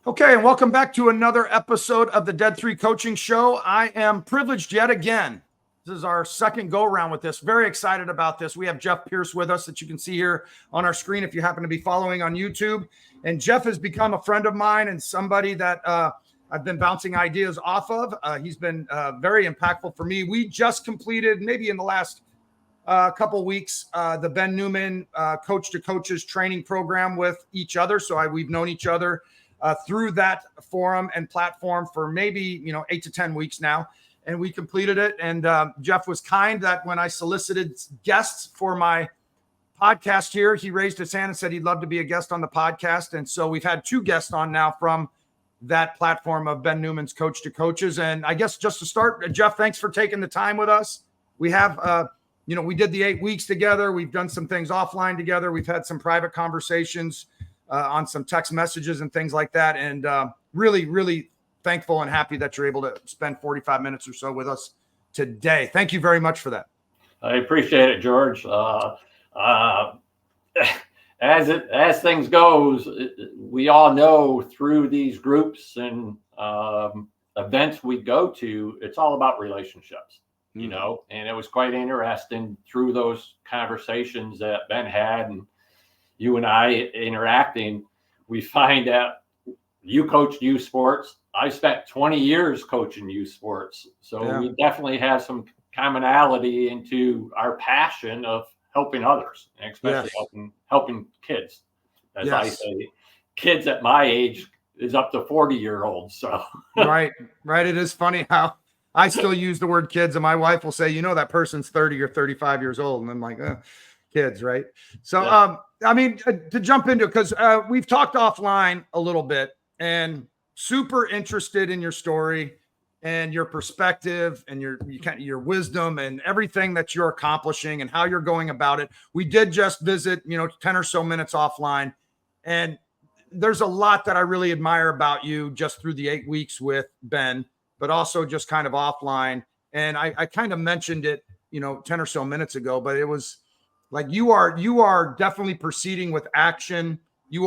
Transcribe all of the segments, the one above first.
Okay, and welcome back to another episode of the Dead 3 Coaching Show. I am privileged yet again. This is our second go-around with this. Very excited about this. We have Jeff Pierce with us that you can see here on our screen if you happen to be following on YouTube. And Jeff has become a friend of mine and somebody that I've been bouncing ideas off of. He's been very impactful for me. We just completed, maybe in the last couple of weeks, the Ben Newman Coach to Coaches training program with each other. So we've known each other through that forum and platform for maybe 8 to 10 weeks now, and we completed it. And Jeff was kind that when I solicited guests for my podcast here, he raised his hand and said he'd love to be a guest on the podcast. And so we've had 2 guests on now from that platform of Ben Newman's Coach to Coaches. And I guess just to start, Jeff, thanks for taking the time with us. We have we did the 8 weeks together. We've done some things offline together. We've had some private conversations on some text messages and things like that. And really, really thankful and happy that you're able to spend 45 minutes or so with us today. Thank you very much for that. I appreciate it, George. As things goes, we all know through these groups and events we go to, it's all about relationships, and it was quite interesting through those conversations that Ben had and you and I interacting. We find out you coached youth sports. I spent 20 years coaching youth sports. So we definitely have some commonality into our passion of helping others, and especially helping kids. As I say, kids at my age is up to 40-year-olds. So right. It is funny how I still use the word kids, and my wife will say, that person's 30 or 35 years old. And I'm like, kids, right? So, to jump into, because we've talked offline a little bit, and super interested in your story and your perspective and your wisdom and everything that you're accomplishing and how you're going about it. We did just visit, 10 or so minutes offline, and there's a lot that I really admire about you just through the 8 weeks with Ben, but also just kind of offline. And I kind of mentioned it, 10 or so minutes ago, but it was like, you are definitely proceeding with action. You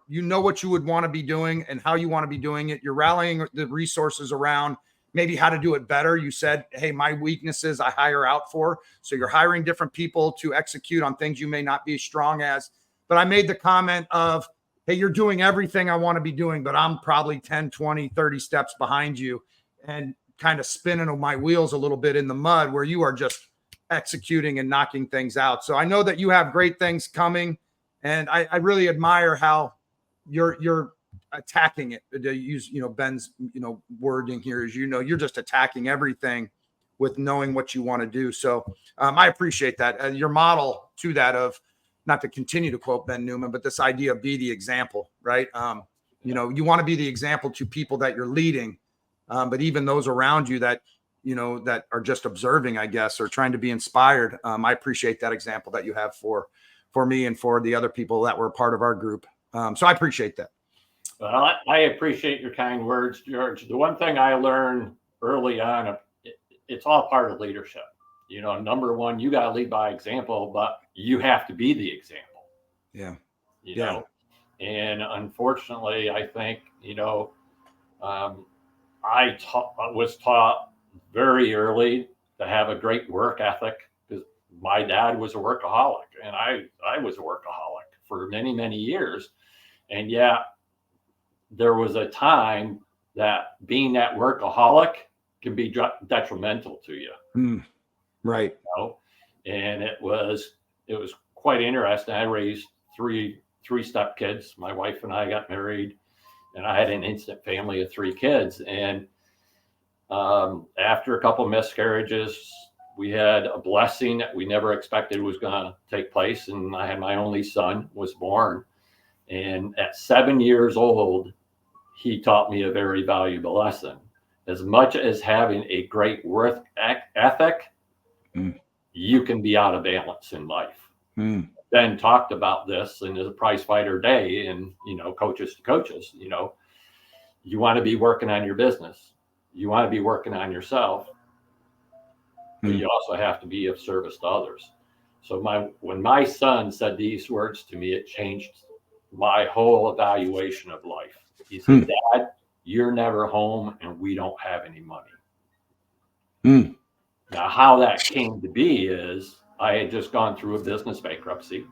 know what you would want to be doing and how you want to be doing it. You're rallying the resources around maybe how to do it better. You said, hey, my weaknesses I hire out for. So you're hiring different people to execute on things you may not be as strong as. But I made the comment of, hey, you're doing everything I want to be doing, but I'm probably 10, 20, 30 steps behind you, and kind of spinning my wheels a little bit in the mud where you are just executing and knocking things out. So I know that you have great things coming, and I really admire how you're attacking it. To use Ben's wording here is you're just attacking everything with knowing what you want to do. So I appreciate that. Your model to that of, not to continue to quote Ben Newman, but this idea of be the example, right? You want to be the example to people that you're leading, but even those around you that that are just observing, I guess, or trying to be inspired. I appreciate that example that you have for me and for the other people that were part of our group. So I appreciate that. Well, I appreciate your kind words, George. The one thing I learned early on, it's all part of leadership. Number one, you got to lead by example, but you have to be the example. Yeah. You know, and unfortunately, I think, I was taught very early to have a great work ethic, because my dad was a workaholic and I was a workaholic for many, many years. And there was a time that being that workaholic can be detrimental to you. Right. And it was quite interesting. I raised three step kids. My wife and I got married, and I had an instant family of 3 kids. And after a couple of miscarriages, we had a blessing that we never expected was going to take place. And I had my only son was born. And at 7 years old, he taught me a very valuable lesson. As much as having a great work ethic, you can be out of balance in life. Ben talked about this in the Prize Fighter Day, and coaches to coaches. You want to be working on your business, you want to be working on yourself, but you also have to be of service to others. So when my son said these words to me, it changed my whole evaluation of life. He said, Dad, you're never home and we don't have any money. Now, how that came to be is I had just gone through a business bankruptcy.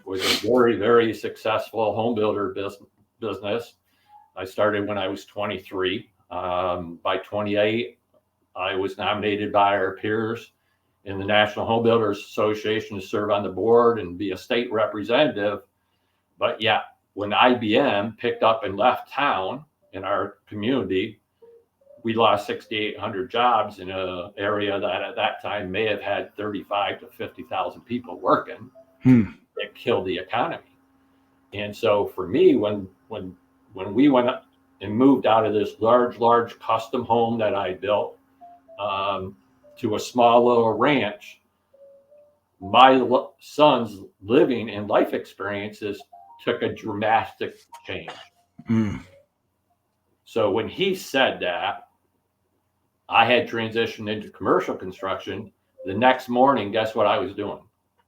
Was a very, very successful home builder business. I started when I was 23. By 28, I was nominated by our peers in the National Home Builders Association to serve on the board and be a state representative. But yeah, when IBM picked up and left town in our community, we lost 6,800 jobs in an area that at that time may have had 35 to 50,000 people working. It killed the economy. And so for me, when we went up and moved out of this large custom home that I built to a small little ranch, my son's living and life experiences took a dramatic change. So when he said that, I had transitioned into commercial construction. The next morning, guess what I was doing?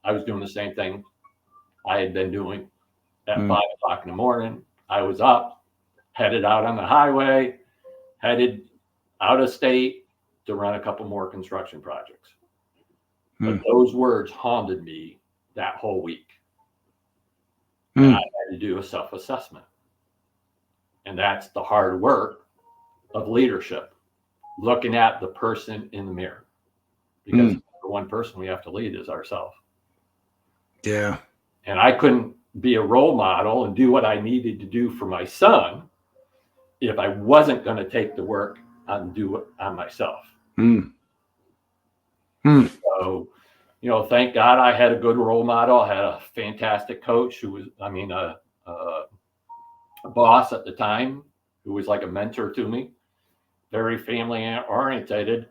I was doing the same thing I had been doing at 5 o'clock in the morning. I was up, headed out on the highway, headed out of state to run a couple more construction projects. But those words haunted me that whole week. And I had to do a self-assessment. And that's the hard work of leadership, looking at the person in the mirror. Because the one person we have to lead is ourselves. Yeah. And I couldn't be a role model and do what I needed to do for my son if I wasn't going to take the work and do it on myself. So, thank God I had a good role model. I had a fantastic coach who was, a boss at the time who was like a mentor to me, very family orientated.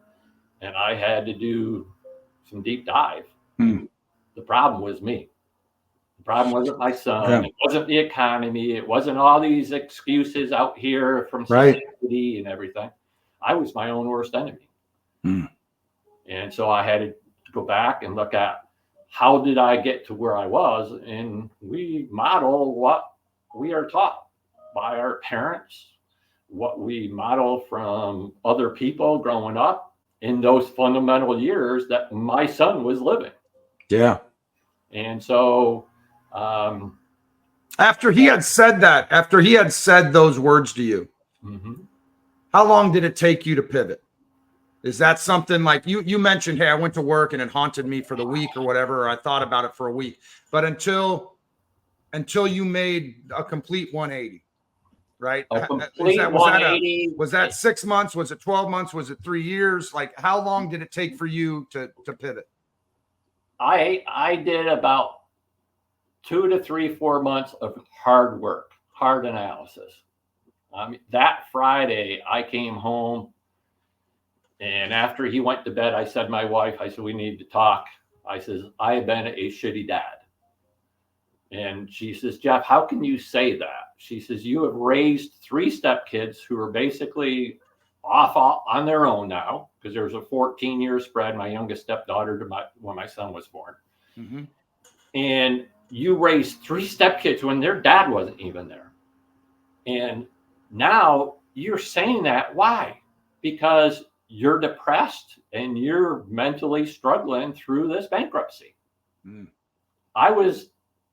And I had to do some deep dive. The problem was me. The problem wasn't my son. It wasn't the economy. It wasn't all these excuses out here from society and everything. I was my own worst enemy. And so I had to go back and look at how did I get to where I was? And we model what we are taught by our parents, what we model from other people growing up in those fundamental years that my son was living. Yeah. And so after he had said those words to you, how long did it take you to pivot? Is that something like you mentioned, hey, I went to work and it haunted me for the week or whatever, or I thought about it for a week, but until you made a complete 180, right? A complete 180. Was that 6 months? Was it 12 months? Was it 3 years? Like, how long did it take for you to pivot? I did about 2 to 3, 4 months of hard work, hard analysis. That Friday I came home, and after he went to bed, I said to my wife, I said, we need to talk. I says, I have been a shitty dad. And she says, Jeff, how can you say that? She says, you have raised 3 stepkids who are basically off on their own now, because there was a 14-year spread, my youngest stepdaughter to when my son was born. And you raised 3 stepkids when their dad wasn't even there. And now you're saying that. Why? Because you're depressed and you're mentally struggling through this bankruptcy. I was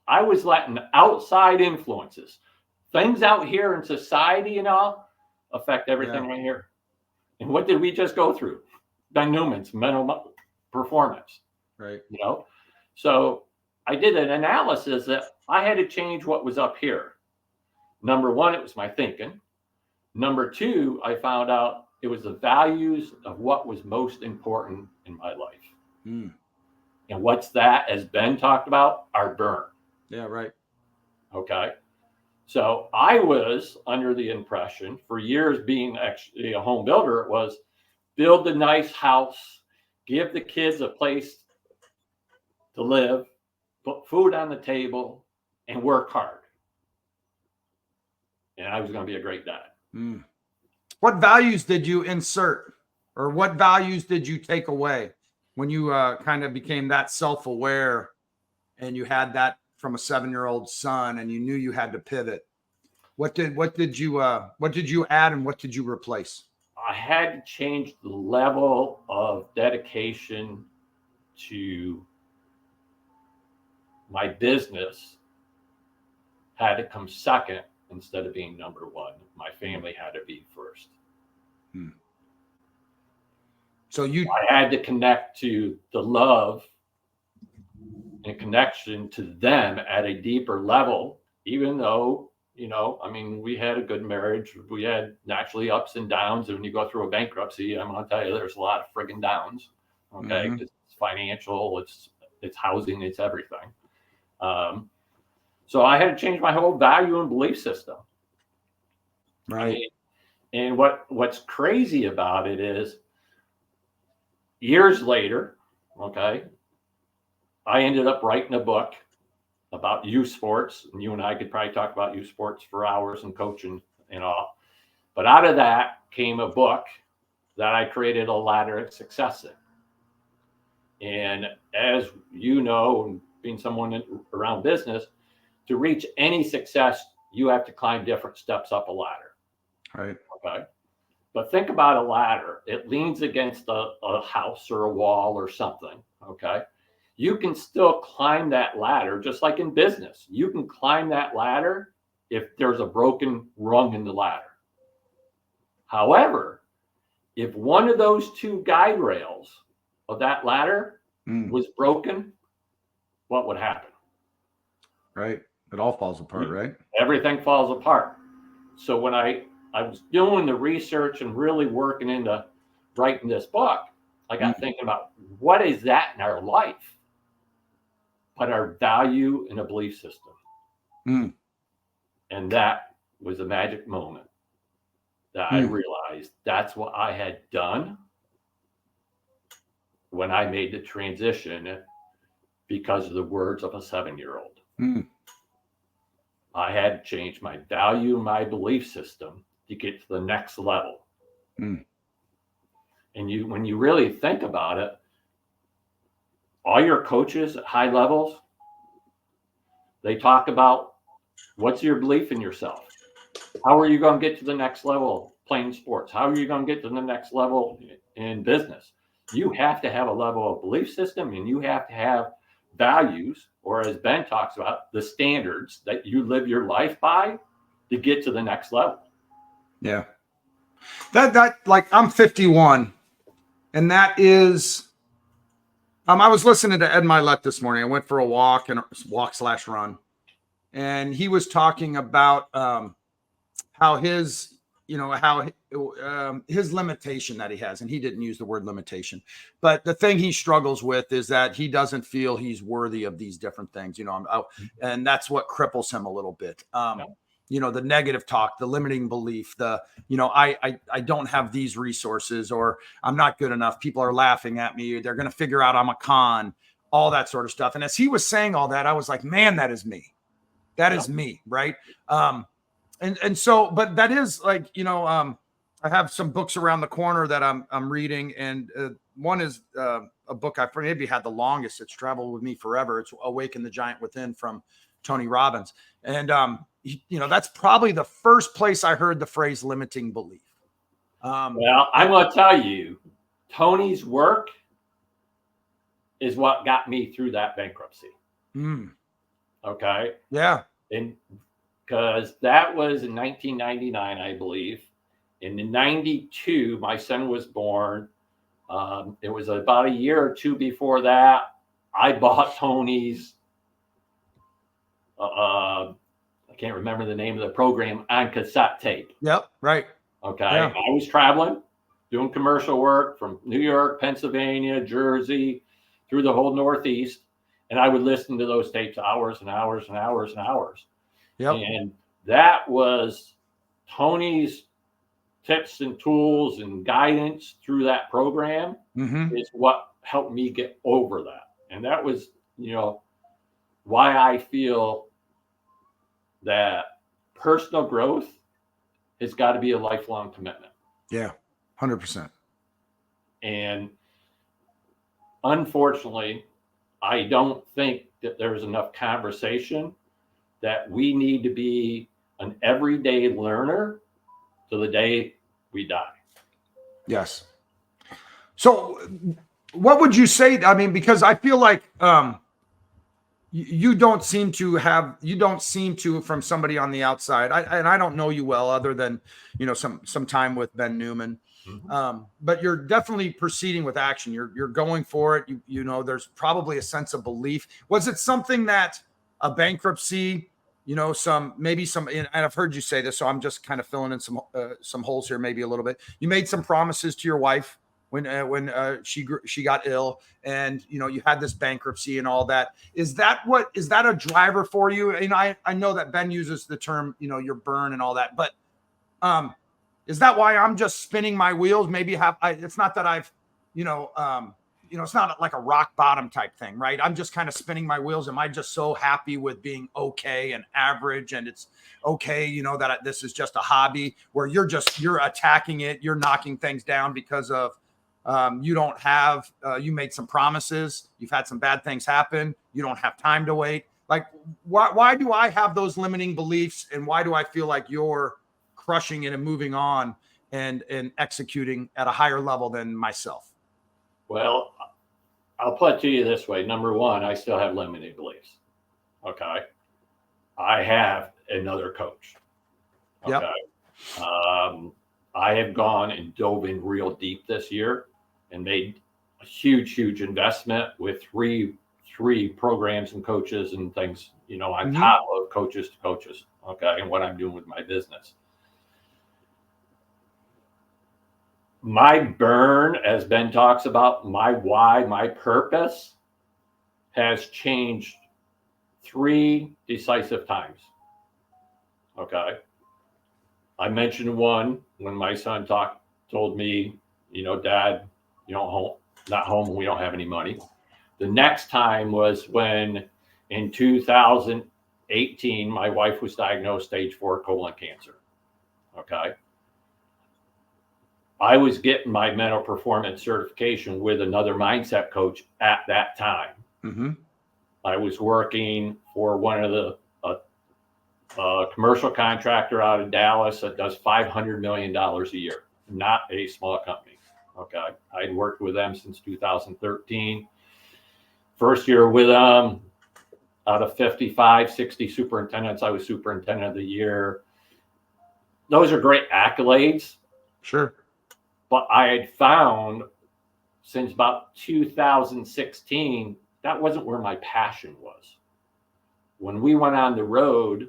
letting outside influences, things out here in society and all, affect everything right here. And what did we just go through? Ben Newman's mental performance. Right. So I did an analysis that I had to change what was up here. Number 1, it was my thinking. Number 2, I found out it was the values of what was most important in my life. And what's that, as Ben talked about? Our burn. Yeah, right. Okay. So I was under the impression for years, being actually a home builder, it was build a nice house, give the kids a place to live, put food on the table, and work hard. And I was going to be a great dad. What values did you insert, or what values did you take away when you kind of became that self-aware and you had that from a 7-year-old son and you knew you had to pivot? What did you add and what did you replace? I had to change the level of dedication to my business. Had to come second instead of being number one. My family had to be first. So I had to connect to the love and connection to them at a deeper level, even though, I mean, we had a good marriage. We had naturally ups and downs. And when you go through a bankruptcy, I'm going to tell you, there's a lot of friggin' downs. Okay. It's financial, it's housing, it's everything. So I had to change my whole value and belief system. Right. And what's crazy about it is years later, okay, I ended up writing a book about youth sports. And you and I could probably talk about youth sports for hours and coaching and all. But out of that came a book that I created a ladder of success in. And as you know, being someone around business, to reach any success, you have to climb different steps up a ladder. Right. Okay. But think about a ladder. It leans against a house or a wall or something. Okay. You can still climb that ladder, just like in business. You can climb that ladder if there's a broken rung in the ladder. However, if one of those two guide rails of that ladder was broken, what would happen? Right. It all falls apart, right? Everything falls apart. So when I was doing the research and really working into writing this book, I got thinking about what is that in our life, but our value and a belief system. And that was a magic moment that I realized that's what I had done when I made the transition because of the words of a 7-year-old. I had to change my value, my belief system to get to the next level. And when you really think about it, all your coaches at high levels, they talk about what's your belief in yourself? How are you going to get to the next level playing sports? How are you going to get to the next level in business? You have to have a level of belief system, and you have to have values, or as Ben talks about, the standards that you live your life by to get to the next level. Yeah. That like I'm 51, and that is I was listening to Ed Milet this morning. I went for a walk / run, and he was talking about how his his limitation that he has, and he didn't use the word limitation, but the thing he struggles with is that he doesn't feel he's worthy of these different things, and that's what cripples him a little bit. The negative talk, the limiting belief, I don't have these resources, or I'm not good enough. People are laughing at me. They're going to figure out I'm a con, all that sort of stuff. And as he was saying all that, I was like, man, that is me. That is me. Right. And so, but that is like, I have some books around the corner that I'm reading. And one is a book I maybe had the longest. It's traveled with me forever. It's Awaken the Giant Within from Tony Robbins. And, that's probably the first place I heard the phrase limiting belief. Well, I'm going to tell you, Tony's work is what got me through that bankruptcy. Okay. Yeah. And because that was in 1999, I believe. In 92, my son was born. It was about a year or two before that. I bought Tony's, I can't remember the name of the program, on cassette tape. Yep. Right. Okay. Yeah. I was traveling, doing commercial work from New York, Pennsylvania, Jersey, through the whole Northeast. And I would listen to those tapes hours and hours and hours and hours. Yep. And that was Tony's tips and tools and guidance through that program is what helped me get over that. And that was, why I feel that personal growth has got to be a lifelong commitment. Yeah, 100%. And unfortunately, I don't think that there's enough conversation that we need to be a an everyday learner to the day we die. Yes. So what would you say? I mean, because I feel like you don't seem to from somebody on the outside. I don't know you well other than, some time with Ben Newman. But you're definitely proceeding with action. You're going for it. There's probably a sense of belief. Was it something that a bankruptcy, and I've heard you say this, so I'm just kind of filling in some holes here, maybe a little bit. You made some promises to your wife when she got ill, and you had this bankruptcy and all that. Is that a driver for you? And I know that Ben uses the term, your burn and all that, but is that why I'm just spinning my wheels? Maybe it's not that I've, it's not like a rock bottom type thing, right? I'm just kind of spinning my wheels. Am I just so happy with being okay and average, and it's okay, that this is just a hobby where you're attacking it, you're knocking things down because of you made some promises, you've had some bad things happen, you don't have time to wait. Like, why do I have those limiting beliefs, and why do I feel like you're crushing it and moving on and executing at a higher level than myself? Well, I'll put it to you this way. Number one, I still have limiting beliefs. Okay. I have another coach. Okay. Yep. I have gone and dove in real deep this year and made a huge investment with three programs and coaches and things, on top of coaches to coaches. Okay. And what I'm doing with my business. My burn, as Ben talks about, my why, my purpose has changed 3 decisive times. Okay. I mentioned one when my son told me, Dad, not home, we don't have any money. The next time was when in 2018, my wife was diagnosed stage 4 colon cancer. Okay. I was getting my mental performance certification with another mindset coach at that time. Mm-hmm. I was working for one of the commercial contractor out of Dallas that does $500 million a year, not a small company. Okay. I'd worked with them since 2013. First year with them, out of 55, 60 superintendents, I was superintendent of the year. Those are great accolades. Sure. But I had found since about 2016, that wasn't where my passion was. When we went on the road,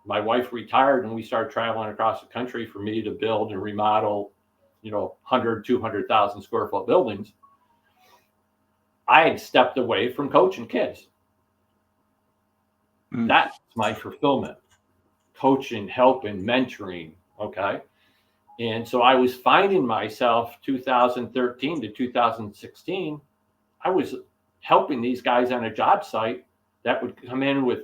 my wife retired and we started traveling across the country for me to build and remodel, 100, 200,000 square foot buildings. I had stepped away from coaching kids. That's my fulfillment. Coaching, helping, mentoring. Okay. And so I was finding myself 2013 to 2016, I was helping these guys on a job site that would come in with,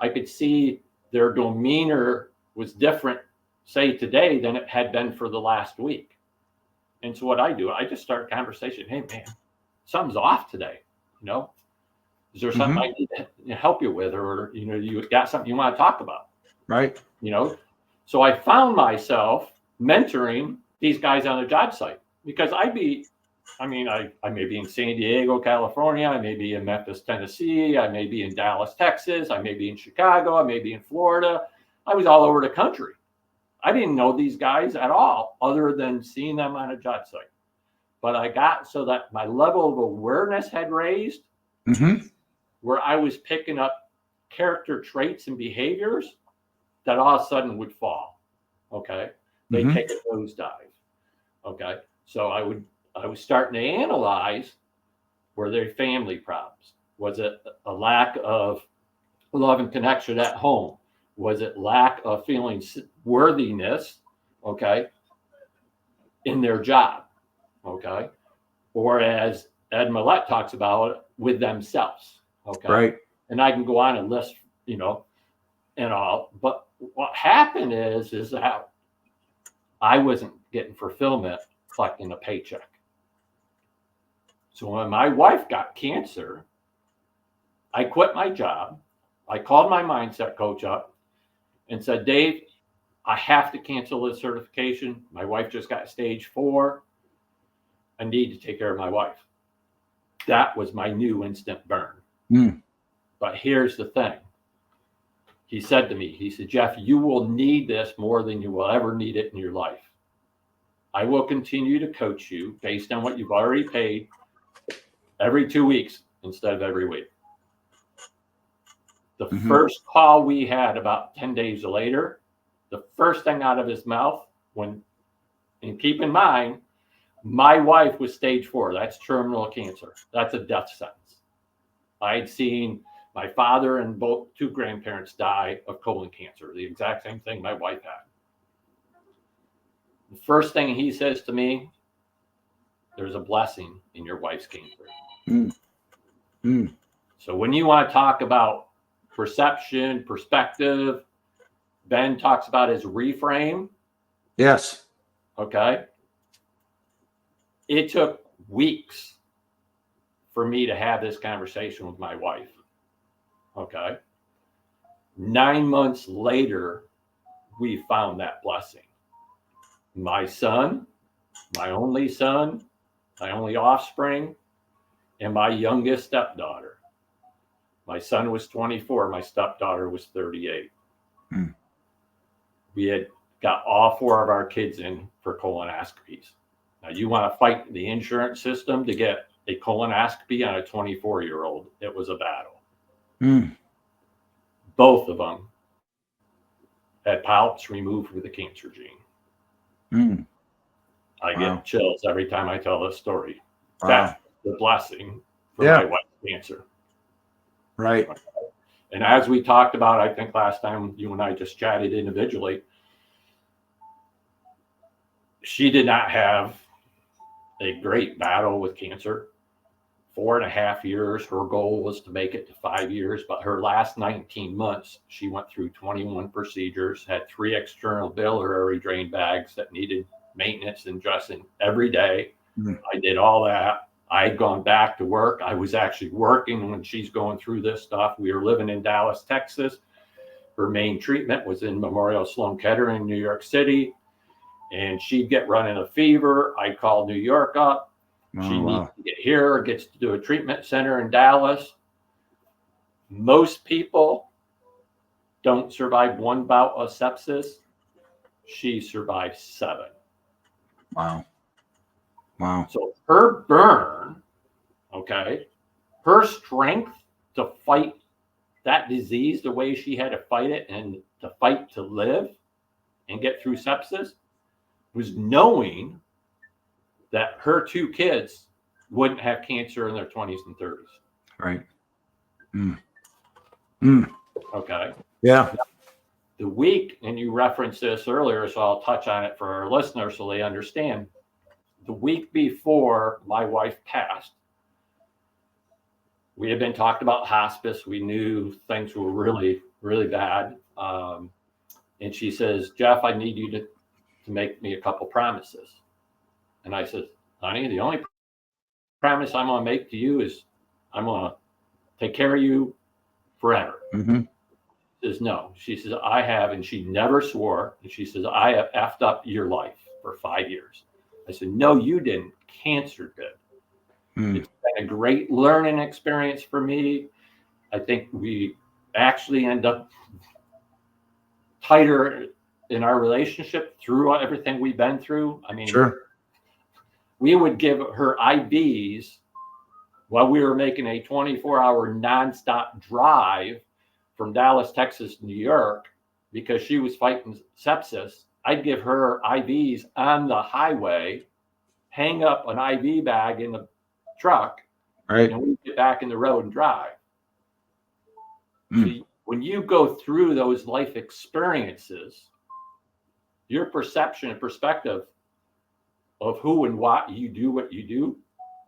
I could see their demeanor was different, say today, than it had been for the last week. And so what I do, I just start a conversation. Hey man, something's off today. Is there something I need to help you with, or, you got something you want to talk about? Right. So I found myself mentoring these guys on a job site because I may be in San Diego, California. I may be in Memphis, Tennessee. I may be in Dallas, Texas. I may be in Chicago. I may be in Florida. I was all over the country. I didn't know these guys at all other than seeing them on a job site. But I got so that my level of awareness had raised where I was picking up character traits and behaviors that all of a sudden would fall. Okay. They take a nosedive. Okay. So I was starting to analyze, were there family problems? Was it a lack of love and connection at home? Was it lack of feeling worthiness? Okay. In their job. Okay. Or as Ed Millett talks about, with themselves. Okay. Right. And I can go on and list, and all, but what happened is that I wasn't getting fulfillment collecting a paycheck. So when my wife got cancer, I quit my job. I called my mindset coach up and said, Dave, I have to cancel this certification. My wife just got stage 4. I need to take care of my wife. That was my new instant burn. But here's the thing. He said to me, he said, Jeff, you will need this more than you will ever need it in your life. I will continue to coach you based on what you've already paid every 2 weeks instead of every week. The first call we had about 10 days later, the first thing out of his mouth, and keep in mind, my wife was stage 4. That's terminal cancer. That's a death sentence. I'd seen my father and 2 grandparents die of colon cancer, the exact same thing my wife had. The first thing he says to me, there's a blessing in your wife's cancer. So when you want to talk about perception, perspective, Ben talks about his reframe. Yes. Okay. It took weeks for me to have this conversation with my wife. Okay. 9 months later, we found that blessing. My son, my only offspring, and my youngest stepdaughter. My son was 24. My stepdaughter was 38. We had got all 4 of our kids in for colonoscopies. Now, you want to fight the insurance system to get a colonoscopy on a 24-year-old. It was a battle. Both of them had polyps removed with the cancer gene. I get chills every time I tell this story. That's the blessing for my wife's cancer. Right. And as we talked about, I think last time you and I just chatted individually, she did not have a great battle with cancer. 4.5 years. Her goal was to make it to 5 years, but her last 19 months, she went through 21 procedures, had 3 external biliary drain bags that needed maintenance and dressing every day. I did all that. I had gone back to work. I was actually working when she's going through this stuff. We were living in Dallas, Texas. Her main treatment was in Memorial Sloan Kettering, New York City. And she'd get running a fever. I called New York up. She needs to get here, gets to do a treatment center in Dallas. Most people don't survive 1 bout of sepsis. She survived 7. Wow. So her burn, her strength to fight that disease the way she had to fight it and to fight to live and get through sepsis was knowing that her 2 kids wouldn't have cancer in their 20s and 30s. Right. Okay. Yeah. The week, and you referenced this earlier, so I'll touch on it for our listeners so they understand. The week before my wife passed, we had been talking about hospice. We knew things were really, really bad. And she says, Jeff, I need you to make me a couple promises. And I said, honey, the only promise I'm going to make to you is I'm going to take care of you forever. She says, no. She says, I have, and she never swore. And she says, I have effed up your life for 5 years. I said, no, you didn't. Cancer did. It's been a great learning experience for me. I think we actually end up tighter in our relationship through everything we've been through. I mean, we would give her IVs while we were making a 24-hour nonstop drive from Dallas, Texas, to New York, because she was fighting sepsis. I'd give her IVs on the highway, hang up an IV bag in the truck, and we'd get back in the road and drive. See, when you go through those life experiences, your perception and perspective of who and what you do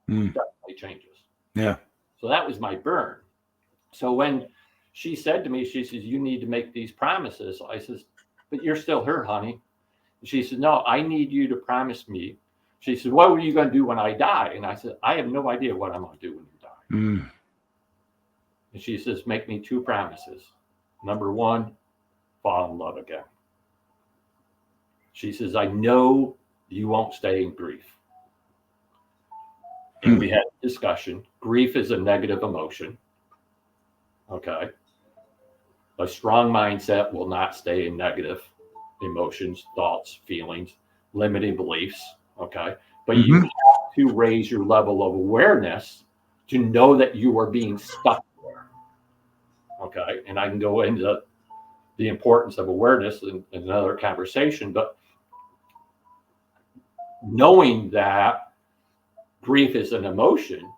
definitely changes. Yeah. So that was my burn. So when she said to me, she says, you need to make these promises. I says, but you're still her, honey. She said, no, I need you to promise me. She said, what were you going to do when I die? And I said, I have no idea what I'm going to do when you die. And she says, make me 2 promises. Number 1, fall in love again. She says, I know you won't stay in grief. And we had a discussion. Grief is a negative emotion. Okay. A strong mindset will not stay in negative emotions, thoughts, feelings, limiting beliefs. Okay. But you have to raise your level of awareness to know that you are being stuck there. Okay. And I can go into the importance of awareness in another conversation, but knowing that grief is an emotion,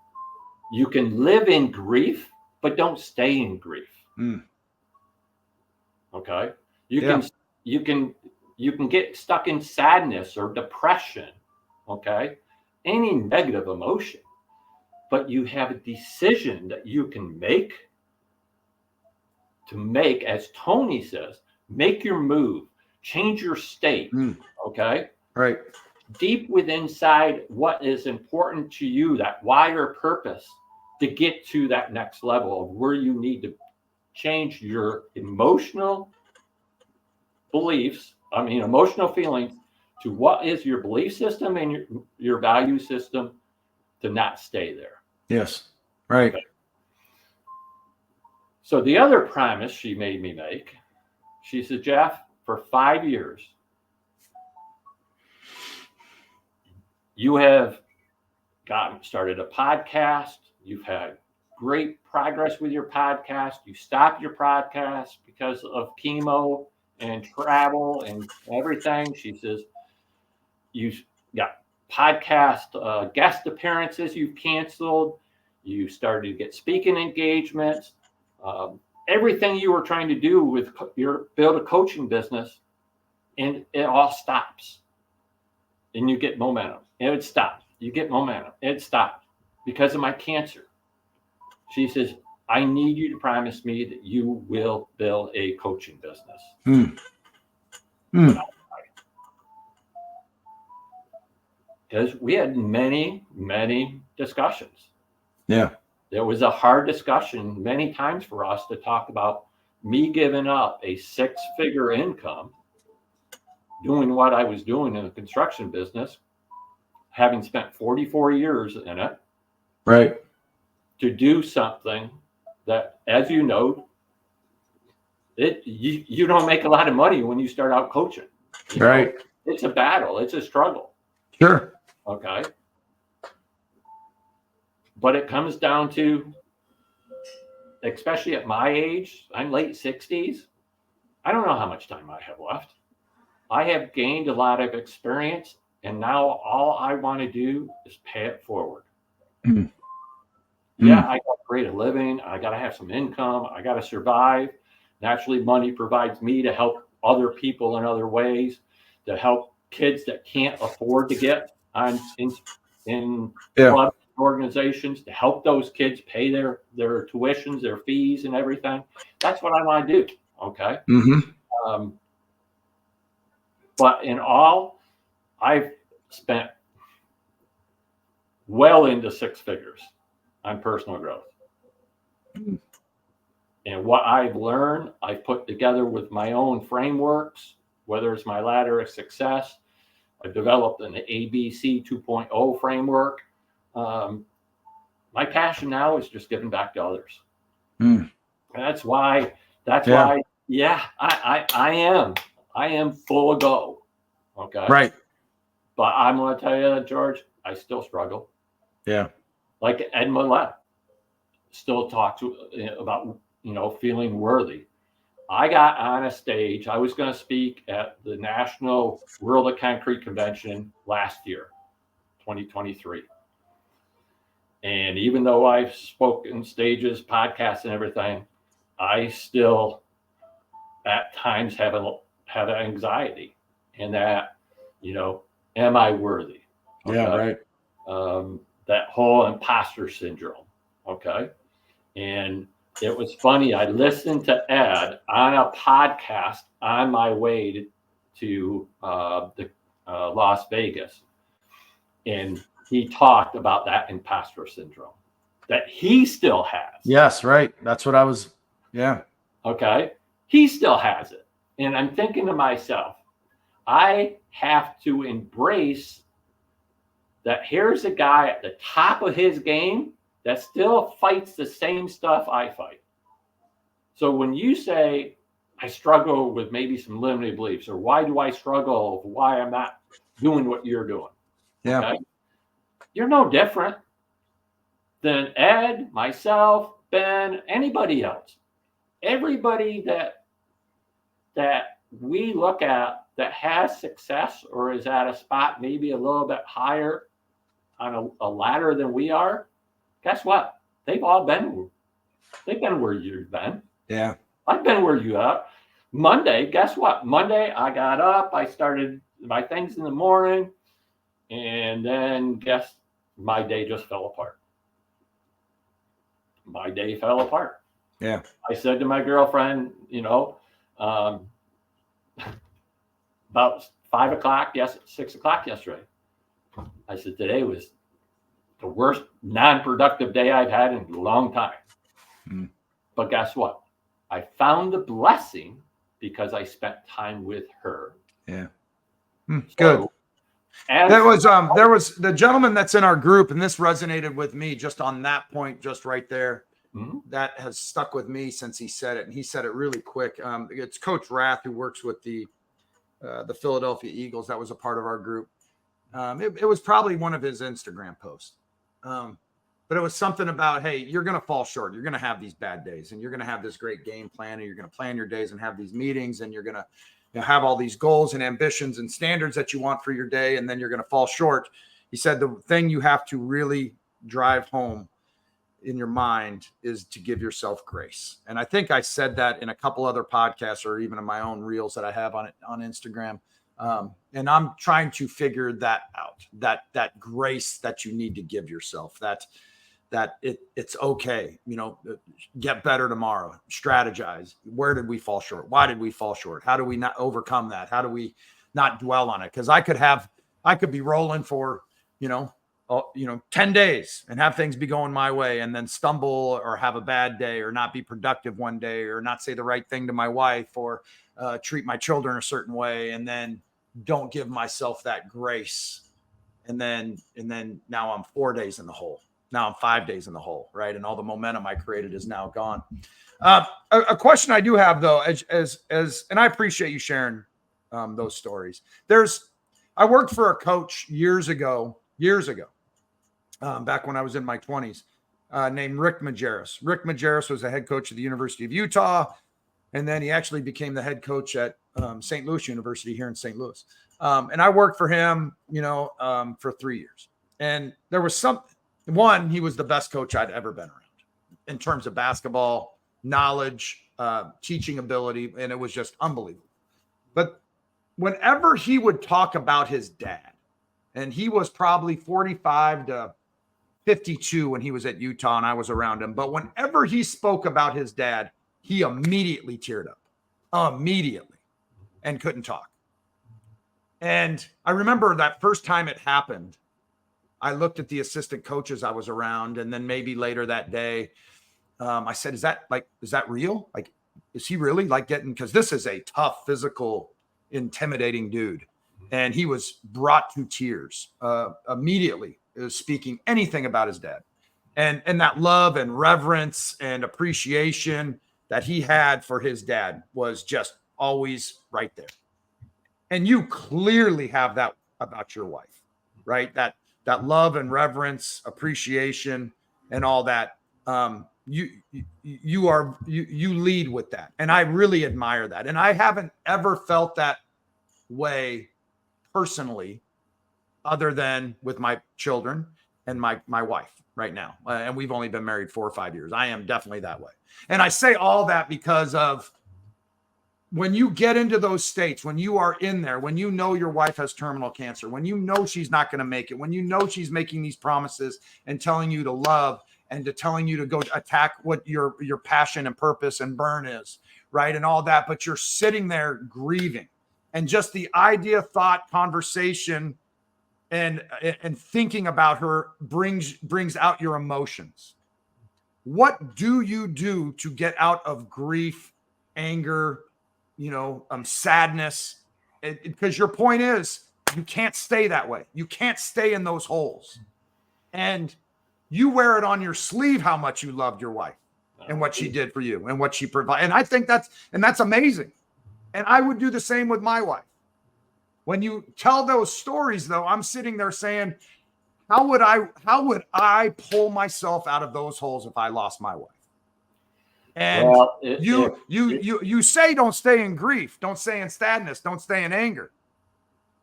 you can live in grief, but don't stay in grief. Okay. You can get stuck in sadness or depression. Okay. Any negative emotion, but you have a decision that you can make to make, as Tony says, make your move, change your state. Okay. Right. Deep within inside what is important to you, that why or purpose to get to that next level of where you need to change your emotional beliefs, emotional feelings, to what is your belief system and your value system to not stay there. Yes. Right. Okay. So the other promise she made me make, she said, Jeff, for 5 years, you have started a podcast. You've had great progress with your podcast. You stopped your podcast because of chemo and travel and everything. She says, you got podcast guest appearances you've canceled. You started to get speaking engagements. Everything you were trying to do with build a coaching business, and it all stops. And you get momentum. It would stop. You get momentum. It stopped because of my cancer. She says, I need you to promise me that you will build a coaching business. Because we had many, many discussions. Yeah. There was a hard discussion many times for us to talk about me giving up a 6-figure income, doing what I was doing in the construction business, having spent 44 years in it. Right. To do something that, as you know, you don't make a lot of money when you start out coaching. Right. It's a battle. It's a struggle. Sure. Okay. But it comes down to, especially at my age, I'm late 60s. I don't know how much time I have left. I have gained a lot of experience, and now all I want to do is pay it forward. Yeah, I got to create a living. I got to have some income. I got to survive. Naturally, money provides me to help other people in other ways, to help kids that can't afford to get on in club organizations, to help those kids pay their tuitions, their fees, and everything. That's what I want to do. Okay. But in all, I've spent well into 6 figures on personal growth. And what I've learned, I've put together with my own frameworks, whether it's my ladder of success. I've developed an ABC 2.0 framework. My passion now is just giving back to others. And that's why, I am full of go. Okay. Right. But I'm going to tell you, George, I still struggle. Yeah. Like Ed Millett still talks about, feeling worthy. I got on a stage. I was going to speak at the National World of Concrete Convention last year, 2023. And even though I've spoken stages, podcasts, and everything, I still at times have anxiety, and that, am I worthy? Okay? Yeah, right. That whole imposter syndrome. Okay. And it was funny. I listened to Ed on a podcast on my way to Las Vegas. And he talked about that imposter syndrome that he still has. Yes, right. That's what I was. Yeah. Okay. He still has it. And I'm thinking to myself, I have to embrace that here's a guy at the top of his game that still fights the same stuff I fight. So when you say, I struggle with maybe some limiting beliefs, or why do I struggle? Why I'm not doing what you're doing? Yeah. Okay? You're no different than Ed, myself, Ben, anybody else. Everybody that we look at that has success or is at a spot maybe a little bit higher on a ladder than we are, guess what? They've been where you've been. Yeah. I've been where you are. Monday, guess what? Monday, I got up, I started my things in the morning, and then guess my day just fell apart. My day fell apart. Yeah. I said to my girlfriend, about 5 o'clock, 6 o'clock yesterday, I said, today was the worst non-productive day I've had in a long time. Mm. But guess what? I found the blessing because I spent time with her. Yeah. Good. There was the gentleman that's in our group, and this resonated with me just on that point, just right there. Mm-hmm. That has stuck with me since he said it, and he said it really quick. It's Coach Rath, who works with the Philadelphia Eagles. That was a part of our group. It was probably one of his Instagram posts. But it was something about, hey, you're going to fall short. You're going to have these bad days, and you're going to have this great game plan, and you're going to plan your days and have these meetings, and you're going to have all these goals and ambitions and standards that you want for your day, and then you're going to fall short. He said the thing you have to really drive home in your mind is to give yourself grace. And I think I said that in a couple other podcasts or even in my own reels that I have on Instagram. And I'm trying to figure that out, that grace that you need to give yourself, that it's okay, get better tomorrow, strategize. Where did we fall short? Why did we fall short? How do we not overcome that? How do we not dwell on it? Because I could be rolling for, 10 days and have things be going my way and then stumble or have a bad day or not be productive one day or not say the right thing to my wife or treat my children a certain way and then don't give myself that grace. And then now I'm 4 days in the hole. Now I'm 5 days in the hole, right? And all the momentum I created is now gone. A question I do have though, as and I appreciate you sharing those stories. I worked for a coach years ago, back when I was in my 20s, named Rick Majerus. Rick Majerus was the head coach of the University of Utah, and then he actually became the head coach at St. Louis University here in St. Louis. And I worked for him, for 3 years. And there was he was the best coach I'd ever been around in terms of basketball knowledge, teaching ability, and it was just unbelievable. But whenever he would talk about his dad, and he was probably 45 to 52 when he was at Utah and I was around him, but whenever he spoke about his dad, he immediately teared up, and couldn't talk. And I remember that first time it happened, I looked at the assistant coaches I was around, and then maybe later that day, I said, is that real? Like, is he really because this is a tough, physical, intimidating dude. And he was brought to tears immediately, speaking anything about his dad. And that love and reverence and appreciation that he had for his dad was just always right there. And you clearly have that about your wife, right? That love and reverence, appreciation, and all that. You lead with that. And I really admire that. And I haven't ever felt that way personally, other than with my children and my wife right now. And we've only been married 4 or 5 years. I am definitely that way. And I say all that because of when you get into those states, when you are in there, when you know your wife has terminal cancer, when you know she's not going to make it, when you know she's making these promises and telling you to love and telling you to go attack what your passion and purpose and burn is, right? And all that, but you're sitting there grieving. And just the idea, thought, conversation, and thinking about her brings out your emotions. What do you do to get out of grief, anger, sadness, because your point is you can't stay that way. You can't stay in those holes. And you wear it on your sleeve how much you loved your wife and what she did for you and what she provided. And I think that's amazing. And I would do the same with my wife. When you tell those stories, though, I'm sitting there saying, how would I pull myself out of those holes if I lost my wife? And Well, you say don't stay in grief, don't stay in sadness, don't stay in anger.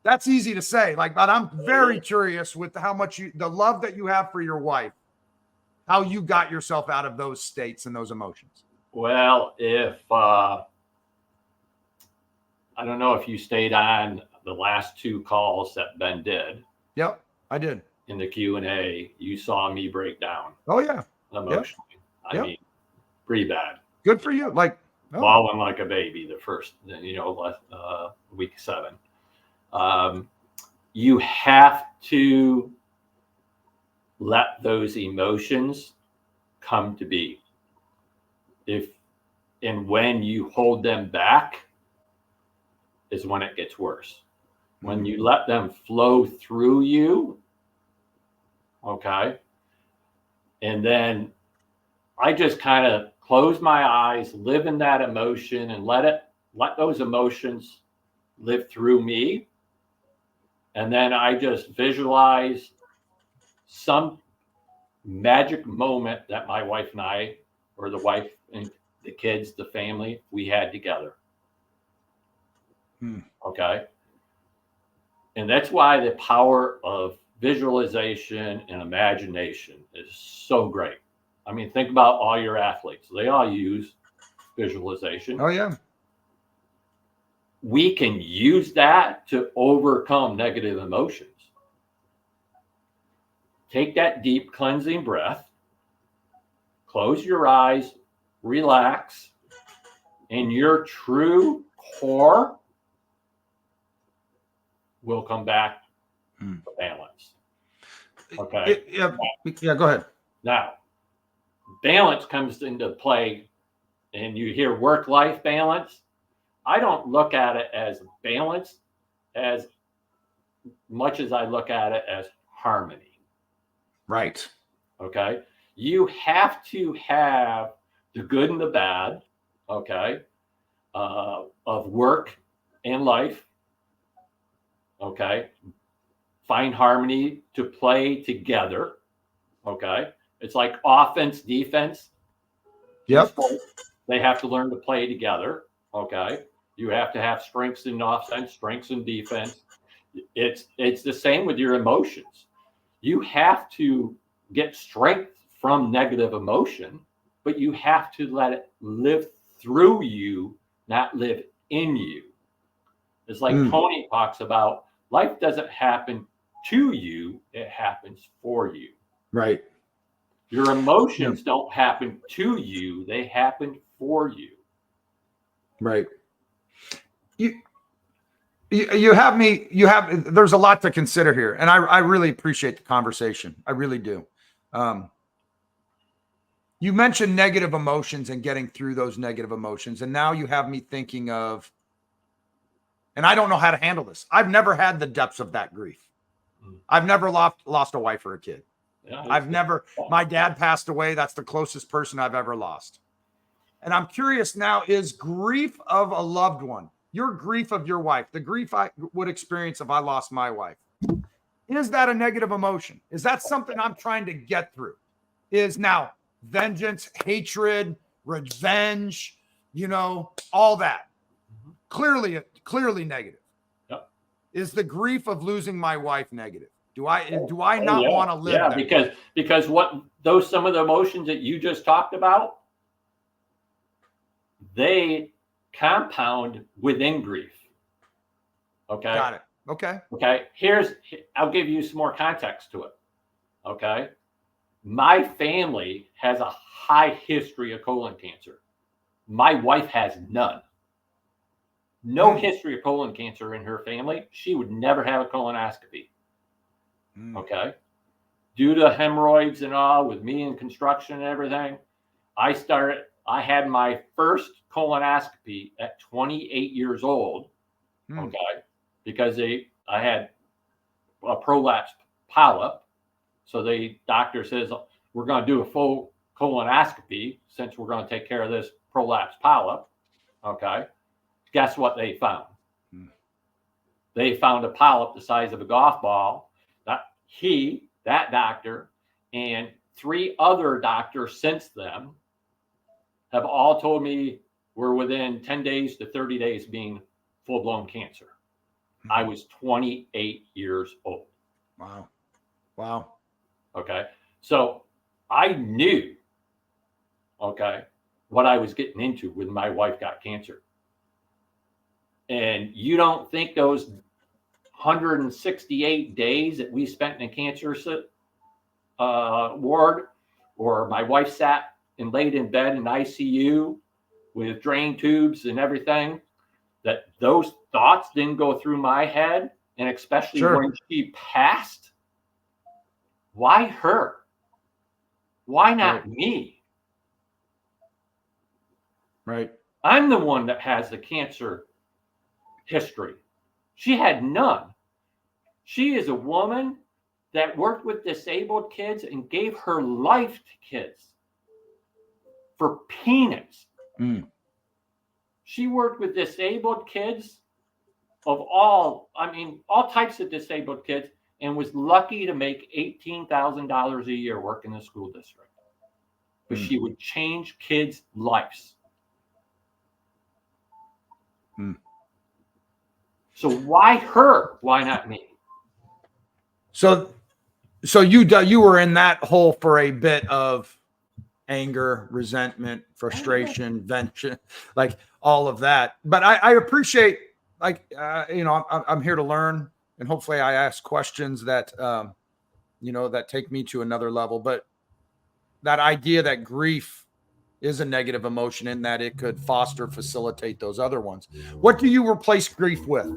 That's easy to say. Like, but I'm very curious with how much the love that you have for your wife, how you got yourself out of those states and those emotions. Well, if I don't know if you stayed on the last 2 calls that Ben did. Yep, I did. In the Q&A, you saw me break down. Oh yeah, emotionally. Yep. I mean, pretty bad. Good for you. Like bawling like a baby the first, week 7. You have to let those emotions come to be. When you hold them back is when it gets worse. When you let them flow through you, okay, and then I just kind of close my eyes, live in that emotion, and let those emotions live through me. And then I just visualize some magic moment that my wife and I, or the wife and the kids, the family, we had together. Okay. And that's why the power of visualization and imagination is so great. I mean, think about all your athletes. They all use visualization. Oh, yeah. We can use that to overcome negative emotions. Take that deep cleansing breath, close your eyes, relax, and your true core will come back to balance. Okay. Yeah, go ahead. Now, balance comes into play, and you hear work-life balance. I don't look at it as balance as much as I look at it as harmony. Right. Okay. You have to have the good and the bad, okay, of work and life. Okay. Find harmony to play together. Okay. It's like offense, defense. Yep. They have to learn to play together. Okay. You have to have strengths in offense, strengths in defense. It's the same with your emotions. You have to get strength from negative emotion, but you have to let it live through you, not live in you. It's like Tony talks about, life doesn't happen to you, it happens for you. Right. Your emotions don't happen to you, they happen for you. Right. There's a lot to consider here. And I really appreciate the conversation. I really do. You mentioned negative emotions and getting through those negative emotions. And now you have me thinking of, and I don't know how to handle this. I've never had the depths of that grief. I've never lost a wife or a kid. Yeah, my dad passed away. That's the closest person I've ever lost. And I'm curious now, is grief of a loved one, your grief of your wife, the grief I would experience if I lost my wife, is that a negative emotion? Is that something I'm trying to get through? Is now vengeance, hatred, revenge, all that. Clearly negative. Yep. Is the grief of losing my wife negative? Do I not want to live there? Yeah, because some of the emotions that you just talked about, they compound within grief. Okay. Got it. Okay. Okay. I'll give you some more context to it. Okay. My family has a high history of colon cancer. My wife has none. No history of colon cancer in her family. She would never have a colonoscopy. Okay. Due to hemorrhoids and all, with me in construction and everything, I had my first colonoscopy at 28 years old. Okay. because I had a prolapsed polyp. So the doctor says, we're going to do a full colonoscopy since we're going to take care of this prolapsed polyp. Okay. Guess what they found? They found a polyp the size of a golf ball. That doctor, and 3 other doctors since then have all told me we're within 10 days to 30 days being full-blown cancer. I was 28 years old. Wow. Okay. So I knew, okay, what I was getting into when my wife got cancer. And you don't think those 168 days that we spent in a cancer ward, or my wife sat and laid in bed in ICU with drain tubes and everything, that those thoughts didn't go through my head. And especially when she passed, why her? Why not me? Right. I'm the one that has the cancer history. She had none. She is a woman that worked with disabled kids and gave her life to kids for peanuts. She worked with disabled kids of all types of disabled kids, and was lucky to make $18,000 a year working in the school district. But she would change kids' lives. So why her? Why not me? So you were in that hole for a bit of anger, resentment, frustration, vengeance, like all of that. But I appreciate, I'm here to learn, and hopefully I ask questions that, that take me to another level. But that idea that grief is a negative emotion, in that it could facilitate those other ones. What do you replace grief with?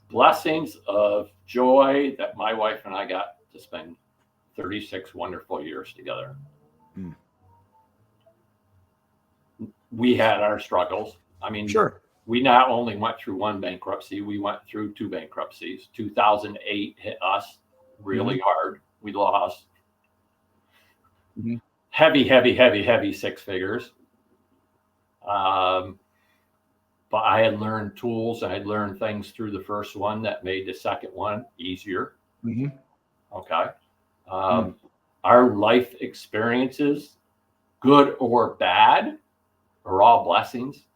Blessings of joy that my wife and I got to spend 36 wonderful years together. We had our struggles. Sure. We not only went through one bankruptcy, we went through 2 bankruptcies. 2008 hit us really hard. We lost heavy 6 figures. But I had learned tools. I had learned things through the first one that made the second one easier. Okay. Our life experiences, good or bad, are all blessings.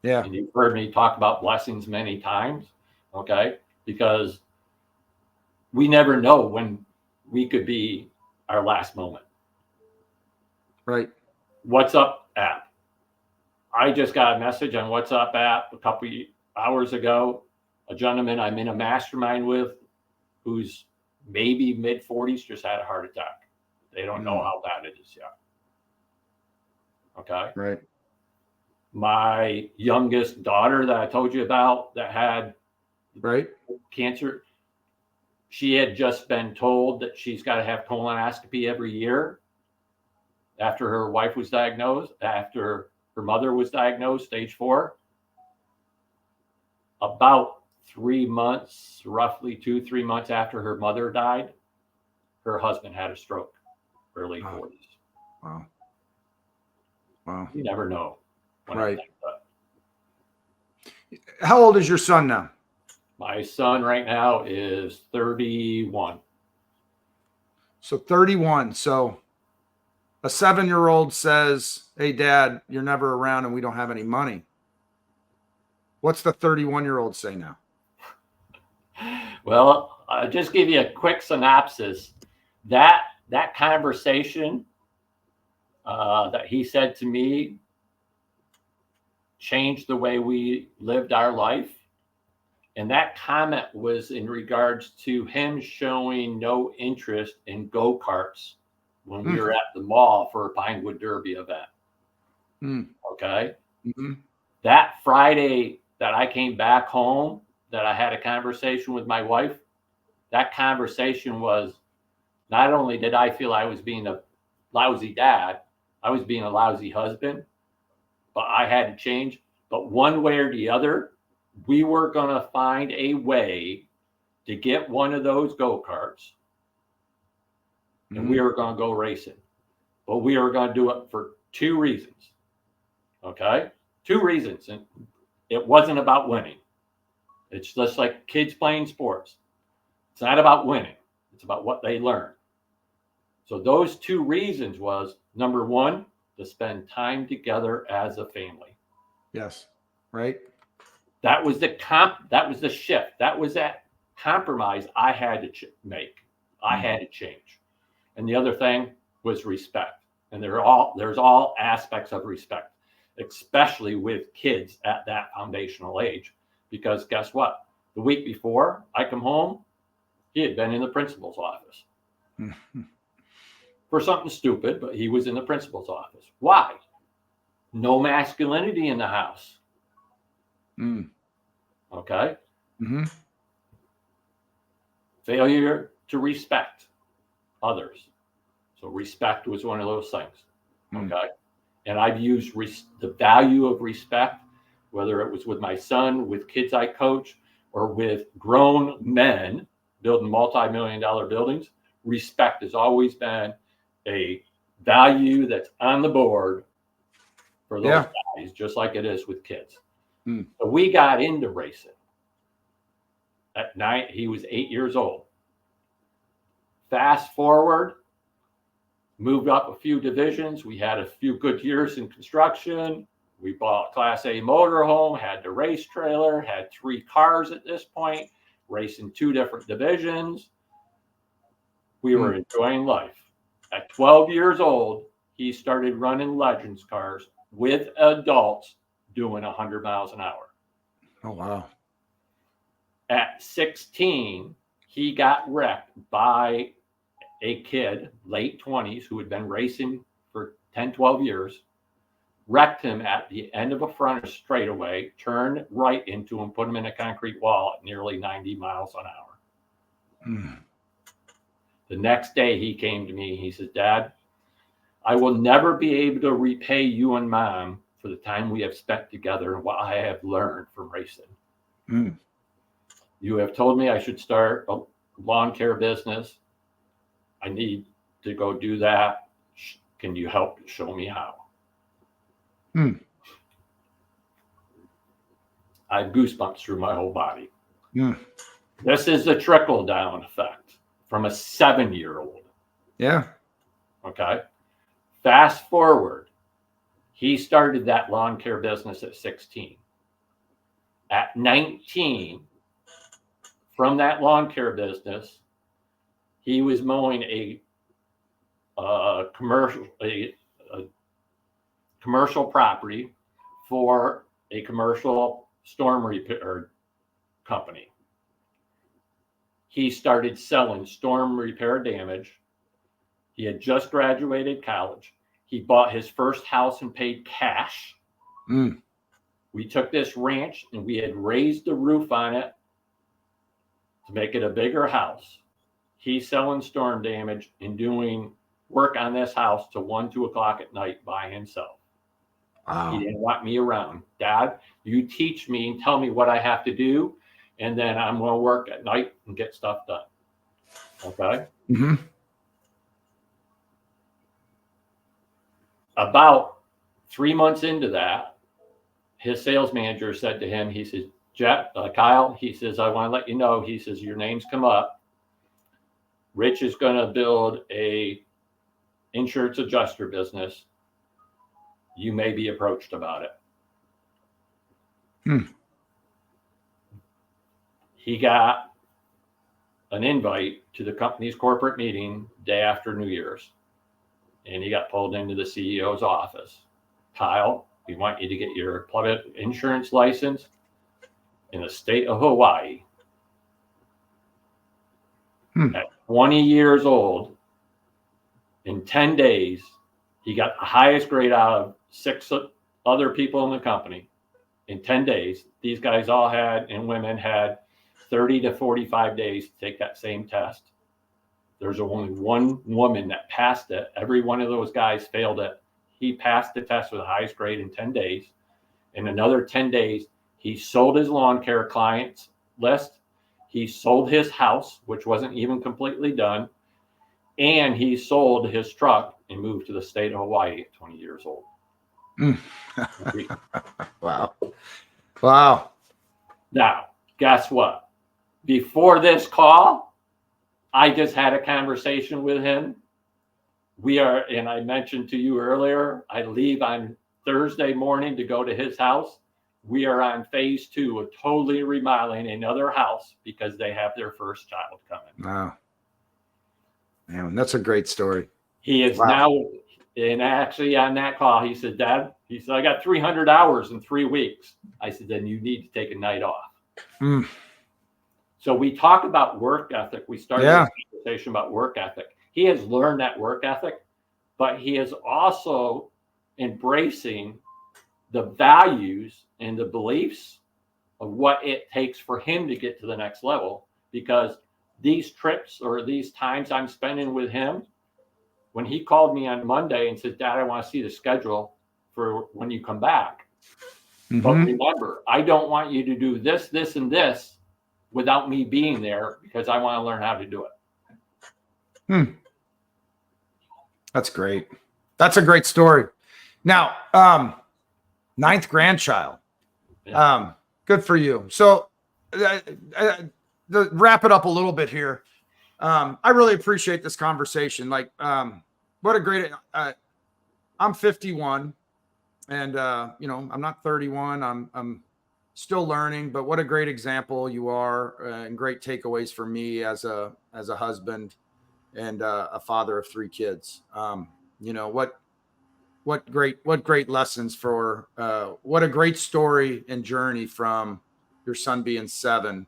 Yeah. And you've heard me talk about blessings many times. Okay. Because we never know when we could be our last moment. Right. What's Up app. I just got a message on WhatsApp app a couple hours ago. A gentleman I'm in a mastermind with, who's maybe mid-40s, just had a heart attack. They don't know how bad it is yet. Okay. Right. My youngest daughter that I told you about that had cancer, she had just been told that she's got to have colonoscopy every year after her wife was diagnosed, after her mother was diagnosed, stage 4. About 3 months, roughly 2-3 months after her mother died, her husband had a stroke, early 40s. Wow. You never know. Right. How old is your son now? My son right now is 31. So 31. So a 7-year-old says, "Hey, Dad, you're never around and we don't have any money." What's the 31-year-old say now? Well, I'll just give you a quick synopsis. That conversation that he said to me changed the way we lived our life. And that comment was in regards to him showing no interest in go-karts when we were at the mall for a Pinewood Derby event. Okay. That Friday that I came back home, that I had a conversation with my wife, that conversation was, not only did I feel I was being a lousy dad, I was being a lousy husband, but I had to change. But one way or the other, we were going to find a way to get one of those go-karts, and we were going to go racing. But we were going to do it for 2 reasons. Okay? 2 reasons. And it wasn't about winning. It's just like kids playing sports. It's not about winning. It's about what they learn. So those 2 reasons was, number 1, to spend time together as a family. Yes. Right. That was the shift. That was that compromise I had to make. I had to change. And the other thing was respect. And there's all aspects of respect, especially with kids at that foundational age. Because guess what? The week before I come home, he had been in the principal's office for something stupid, but he was in the principal's office. Why? No masculinity in the house. Okay. Failure to respect others. So respect was one of those things. Okay. And I've used the value of respect, whether it was with my son, with kids I coach, or with grown men building multi-million-dollar buildings. Respect has always been a value that's on the board for those guys, just like it is with kids. So we got into racing. At night, he was 8 years old. Fast forward, moved up a few divisions. We had a few good years in construction. We bought a Class A motorhome, had the race trailer, had 3 cars at this point, racing 2 different divisions. We were enjoying life. At 12 years old, he started running Legends cars with adults doing 100 miles an hour. Oh, wow. At 16, he got wrecked by a kid, late 20s, who had been racing for 10, 12 years, wrecked him at the end of a front straightaway, turned right into him, put him in a concrete wall at nearly 90 miles an hour. The next day he came to me, he says, Dad, I will never be able to repay you and Mom for the time we have spent together and what I have learned from racing. You have told me I should start a lawn care business. I need to go do that. Can you help show me how? I have goosebumps through my whole body. This is the trickle down effect from a 7-year-old. Yeah. Okay. Fast forward. He started that lawn care business at 16. At 19, from that lawn care business, he was mowing a commercial property for a commercial storm repair company. He started selling storm repair damage. He had just graduated college. He bought his first house and paid cash. We took this ranch and we had raised the roof on it to make it a bigger house. He's selling storm damage and doing work on this house till 1, 2 o'clock at night by himself. Wow. He didn't want me around. Dad, you teach me and tell me what I have to do, and then I'm going to work at night and get stuff done. Okay? About 3 months into that, his sales manager said to him, he says, Kyle, he says, I want to let you know, he says, your name's come up. Rich is going to build a insurance adjuster business. You may be approached about it. He got an invite to the company's corporate meeting day after New Year's, and he got pulled into the CEO's office. Kyle, we want you to get your private insurance license in the state of Hawaii. At 20 years old, in 10 days, he got the highest grade out of 6 other people in the company. In 10 days, these guys all had, and women had, 30 to 45 days to take that same test. There's only one woman that passed it. Every one of those guys failed it. He passed the test with the highest grade in 10 days. In another 10 days, he sold his lawn care clients list. He sold his house, which wasn't even completely done. And he sold his truck and moved to the state of Hawaii at 20 years old. Wow. Wow. Now, guess what? Before this call, I just had a conversation with him. And I mentioned to you earlier, I leave on Thursday morning to go to his house. We are on phase 2 of totally remodeling another house because they have their first child coming. Wow. Man, that's a great story. He is now, and actually on that call, he said, Dad, he said, I got 300 hours in 3 weeks. I said, then you need to take a night off. So we talk about work ethic. We started this conversation about work ethic. He has learned that work ethic, but he is also embracing the values and the beliefs of what it takes for him to get to the next level. Because these trips or these times I'm spending with him, when he called me on Monday and said, Dad, I want to see the schedule for when you come back. But remember, I don't want you to do this, this, and this without me being there because I want to learn how to do it. That's great. That's a great story. Now, 9th grandchild. Good for you. So to wrap it up a little bit here. I really appreciate this conversation. Like, what a great, I'm 51 and, you know, I'm not 31. I'm still learning, but what a great example you are and great takeaways for me as a husband and a father of 3 kids. You know, what great lessons for, what a great story and journey from your son being 7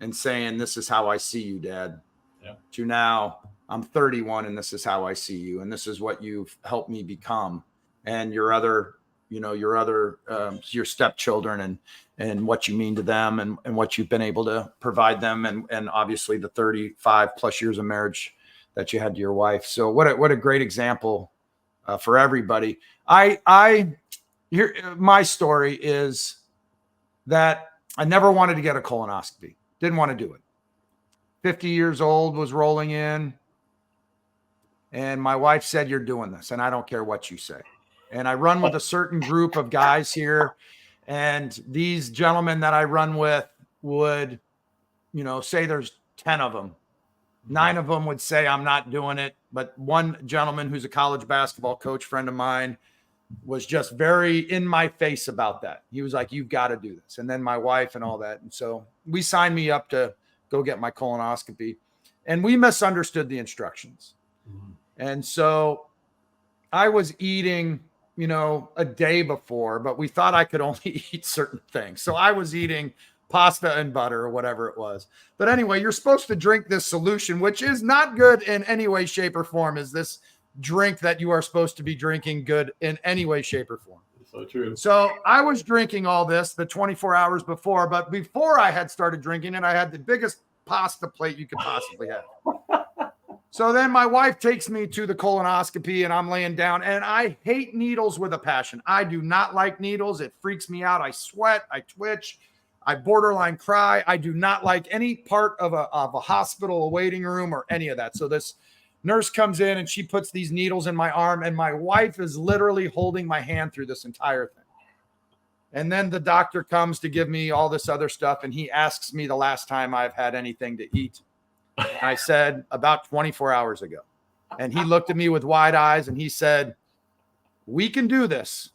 and saying, this is how I see you, Dad, to now I'm 31 and this is how I see you. And this is what you've helped me become. And your other, you know, your stepchildren and what you mean to them and what you've been able to provide them. And obviously the 35 plus years of marriage that you had to your wife. So what a great example for everybody. My story is that I never wanted to get a colonoscopy. Didn't want to do it. 50 years old, was rolling in. And my wife said, you're doing this. And I don't care what you say. And I run with a certain group of guys here. And these gentlemen that I run with would, you know, say there's 10 of them. 9 of them would say, I'm not doing it. But one gentleman who's a college basketball coach, friend of mine, was just very in my face about that. He was like, you've got to do this. And then my wife and all that. And so we signed me up to go get my colonoscopy. And we misunderstood the instructions. And so I was eating, you know, a day before, but we thought I could only eat certain things. So I was eating pasta and butter or whatever it was. But anyway, you're supposed to drink this solution, which is not good in any way, shape, or form. Is this drink that you are supposed to be drinking good in any way, shape, or form? So true. So I was drinking all this the 24 hours before, but before I had started drinking it, I had the biggest pasta plate you could possibly have. So then my wife takes me to the colonoscopy and I'm laying down, and I hate needles with a passion. I do not like needles. It freaks me out. I sweat, I twitch, I borderline cry. I do not like any part of a hospital, a waiting room, or any of that. So this nurse comes in and she puts these needles in my arm, and my wife is literally holding my hand through this entire thing. And then the doctor comes to give me all this other stuff, and he asks me the last time I've had anything to eat. And I said, about 24 hours ago. And he looked at me with wide eyes and he said, we can do this,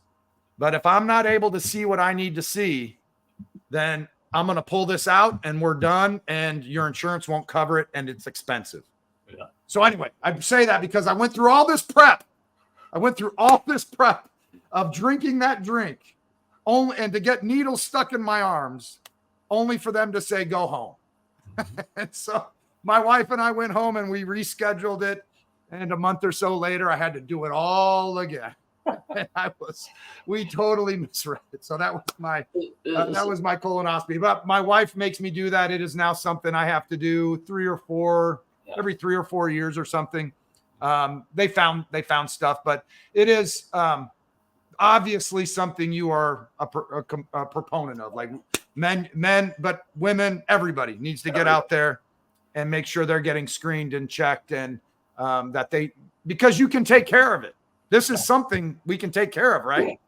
but if I'm not able to see what I need to see, then I'm going to pull this out and we're done, and your insurance won't cover it and it's expensive. Yeah. So anyway, I say that because I went through all this prep. Of drinking that drink only, and to get needles stuck in my arms only for them to say, go home. And so my wife and I went home and we rescheduled it. And a month or so later, I had to do it all again. And we totally misread it. So that was my colonoscopy. But my wife makes me do that. It is now something I have to do every 3 or 4 years or something. They found stuff, but it is, obviously something you are a proponent of, like men, but women, everybody needs to get out there and make sure they're getting screened and checked, and because you can take care of it. This is something we can take care of, right?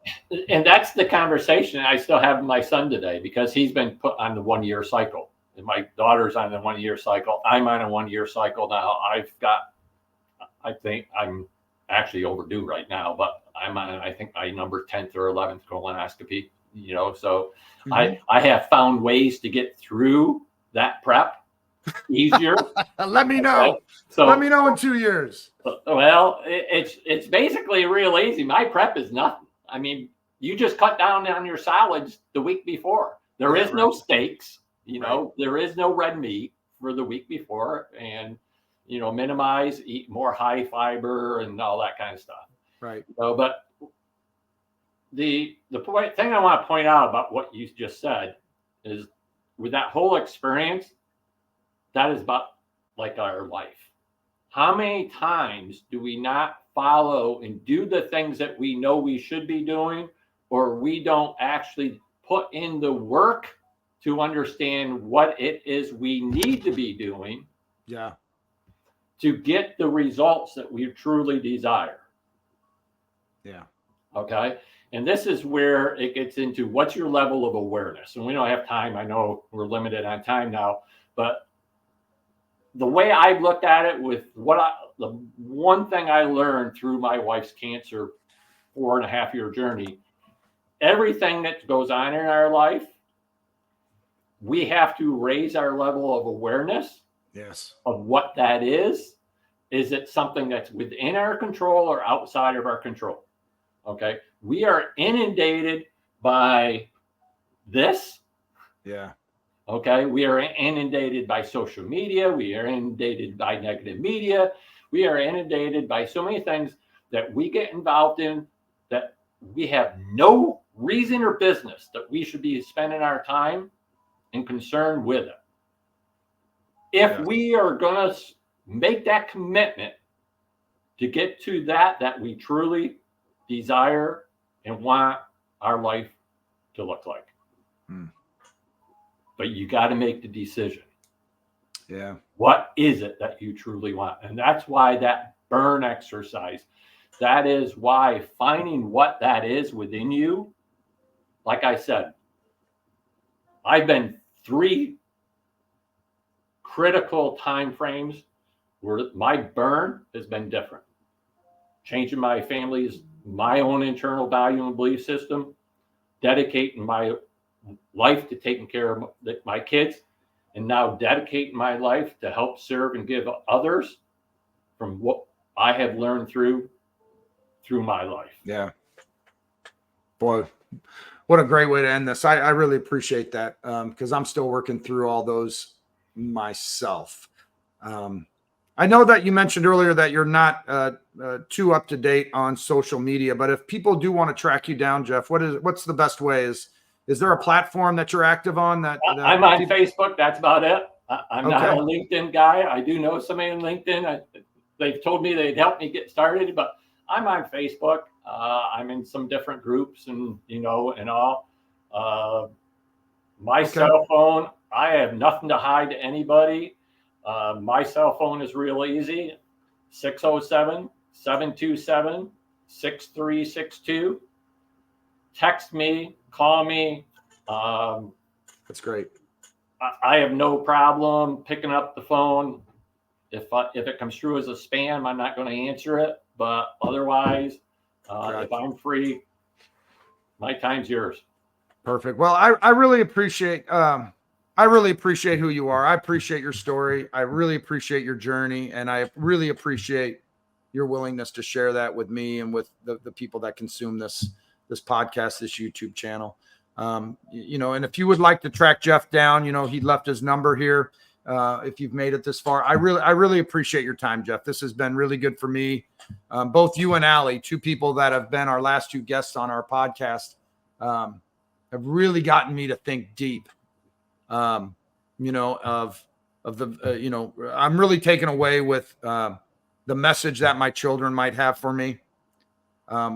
And that's the conversation I still have with my son today, because he's been put on the 1 year cycle. And my daughter's on the 1 year cycle. I'm on a 1 year cycle now. I think I'm actually overdue right now, but I'm on, I think, my number 10th or 11th colonoscopy, so I have found ways to get through that prep easier. Let me know. Okay? So let me know in 2 years. Well, it's basically real easy. My prep is nothing. I mean, you just cut down on your salads the week before. There is no steaks, there is no red meat for the week before, and minimize, eat more high fiber and all that kind of stuff. Right. But the thing I want to point out about what you just said is, with that whole experience, that is about like our life. How many times do we not follow and do the things that we know we should be doing, or we don't actually put in the work to understand what it is we need to be doing to get the results that we truly desire? Yeah. Okay. And this is where it gets into, what's your level of awareness? And we don't have time. I know we're limited on time now, but the way I've looked at it, with the one thing I learned through my wife's cancer 4.5 year journey, everything that goes on in our life, we have to raise our level of awareness of what that is. Is it something that's within our control or outside of our control? Okay. We are inundated by this. Yeah. Okay. We are inundated by social media. We are inundated by negative media. We are inundated by so many things that we get involved in that we have no reason or business that we should be spending our time and concerned with it. If we are going to make that commitment to get to that we truly desire and want our life to look like. But you got to make the decision. Yeah. What is it that you truly want? And that's why that burn exercise, that is why finding what that is within you, like I said, I've been 3 critical time frames where my burn has been different. Changing my my own internal value and belief system, dedicating my life to taking care of my kids, and now dedicating my life to help serve and give others from what I have learned through my life. Yeah. Boy, what a great way to end this. I really appreciate that, because I'm still working through all those myself. I know that you mentioned earlier that you're not too up to date on social media, but if people do want to track you down, Jeff, what's the best way? Is there a platform that you're active on? I'm on Facebook. That's about it. I'm not a LinkedIn guy. I do know somebody on LinkedIn. They've told me they'd help me get started, but I'm on Facebook. I'm in some different groups and all. My cell phone, I have nothing to hide to anybody. My cell phone is real easy. 607-727-6362. Text me, call me. That's great. I have no problem picking up the phone. If it comes through as a spam, I'm not going to answer it. But otherwise, if I'm free, my time's yours. Perfect. Well, I really appreciate who you are. I appreciate your story. I really appreciate your journey, and I really appreciate your willingness to share that with me and with the people that consume this podcast, this YouTube channel. And if you would like to track Jeff down, he left his number here. If you've made it this far, I really appreciate your time, Jeff. This has been really good for me. Both you and Allie, 2 people that have been our last 2 guests on our podcast, have really gotten me to think deep. I'm really taken away with the message that my children might have for me.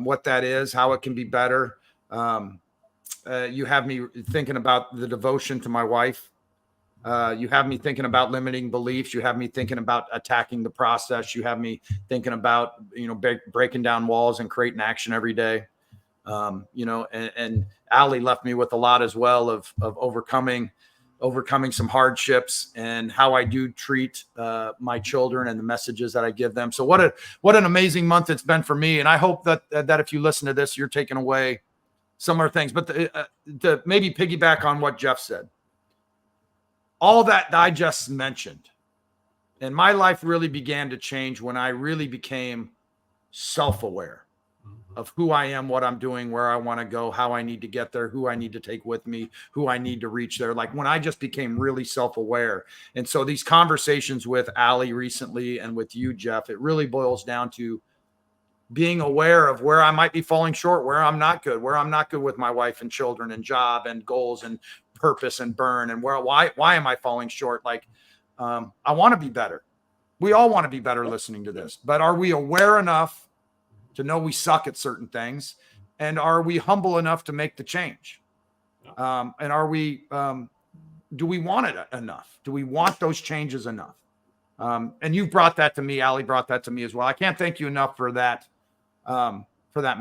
what that is, how it can be better. You have me thinking about the devotion to my wife. You have me thinking about limiting beliefs. You have me thinking about attacking the process. You have me thinking about, breaking down walls and creating action every day. And Allie left me with a lot as well of overcoming some hardships and how I do treat my children and the messages that I give them. So what an amazing month it's been for me. And I hope that if you listen to this, you're taking away some other things, but to maybe piggyback on what Jeff said, all that I just mentioned, and my life really began to change when I really became self-aware of who I am, what I'm doing, where I want to go, how I need to get there, who I need to take with me, who I need to reach there. Like when I just became really self-aware. And so these conversations with Allie recently and with you, Jeff, it really boils down to being aware of where I might be falling short, where I'm not good with my wife and children and job and goals and purpose and burn, and why am I falling short? Like, I want to be better. We all want to be better listening to this, but are we aware enough to know we suck at certain things? And are we humble enough to make the change? And are we, do we want it enough? Do we want those changes enough? And you brought that to me. Allie brought that to me as well. I can't thank you enough for that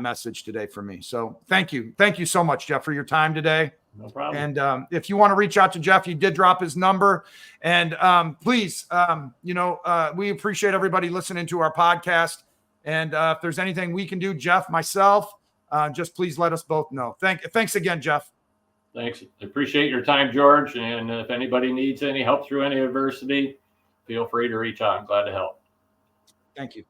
message today for me. So thank you. Thank you so much, Jeff, for your time today. No problem. And if you want to reach out to Jeff, he did drop his number. And please, we appreciate everybody listening to our podcast. And if there's anything we can do, Jeff, myself, just please let us both know. Thanks again, Jeff. Thanks. I appreciate your time, George. And if anybody needs any help through any adversity, feel free to reach out. I'm glad to help. Thank you.